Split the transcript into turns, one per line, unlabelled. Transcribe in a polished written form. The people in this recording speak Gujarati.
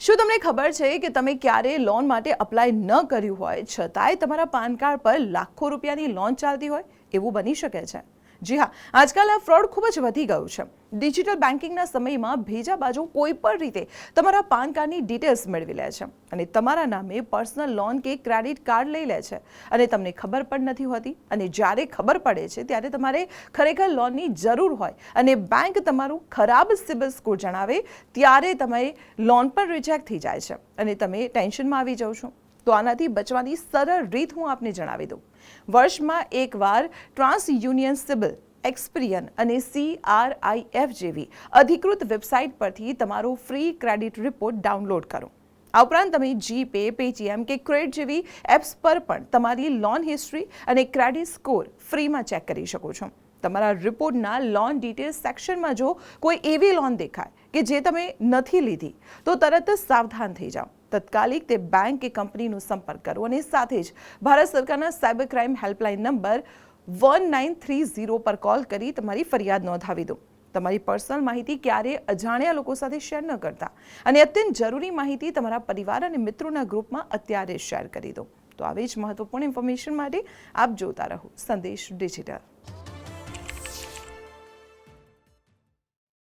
શું તમને ખબર છે કે તમે ક્યારેય લોન માટે અપ્લાય ન કર્યું હોય છતાંય તમારા પાન કાર્ડ પર લાખો રૂપિયાની લોન ચાલતી હોય? એવું બની શકે છે. જી હા, આજકાલ આ ફ્રોડ ખૂબ જ વધી ગયું છે. ડિજિટલ બેન્કિંગના સમયમાં ભેજા બાજુ કોઈ પણ રીતે તમારા પાન કાર્ડની ડિટેલ્સ મેળવી લે છે અને તમારા નામે પર્સનલ લોન કે ક્રેડિટ કાર્ડ લઈ લે છે અને તમને ખબર પણ નથી હોતી. અને જ્યારે ખબર પડે છે ત્યારે તમારે ખરેખર લોનની જરૂર હોય અને બેંક તમારું ખરાબ સિબિલ સ્કોર જણાવે ત્યારે તમારી લોન પણ રિજેક્ટ થઈ જાય છે અને તમે ટેન્શનમાં આવી જાઓ છો. તો આનાથી બચવાની સરળ રીત હું આપને જણાવી દઉં. વર્ષમાં એકવાર ટ્રાન્સ યુનિયન સિબિલ, એક્સપિરિયન અને CRIF જેવી અધિકૃત વેબસાઇટ પરથી તમારો ફ્રી ક્રેડિટ રિપોર્ટ ડાઉનલોડ કરો. આ ઉપરાંત તમે જીપે, પેટીએમ કે ક્રેડિટ જેવી એપ્સ પર પણ તમારી લોન હિસ્ટ્રી અને ક્રેડિટ સ્કોર ફ્રીમાં ચેક કરી શકો છો. તમારા રિપોર્ટના લોન ડિટેલ્સ સેક્શનમાં જો કોઈ એવી લોન દેખાય કે જે તમે નથી લીધી તો તરત જ સાવધાન થઈ જાઓ. તત્કાલિક તે બેંક કે કંપનીનો સંપર્ક કરો અને સાથે જ ભારત સરકારના સાયબર ક્રાઇમ હેલ્પલાઇન નંબર 1930 પર કોલ કરી તમારી ફરિયાદ નોંધાવી દો. તમારી પર્સનલ માહિતી ક્યારેય અજાણ્યા લોકો સાથે શેર ન કરતા અને અત્યંત જરૂરી માહિતી તમારા પરિવાર અને મિત્રોના ગ્રુપમાં અત્યારે શેર કરી દો. તો આવી જ મહત્વપૂર્ણ ઇન્ફોર્મેશન માટે આપ જોતા રહો સંદેશ ડિજિટલ.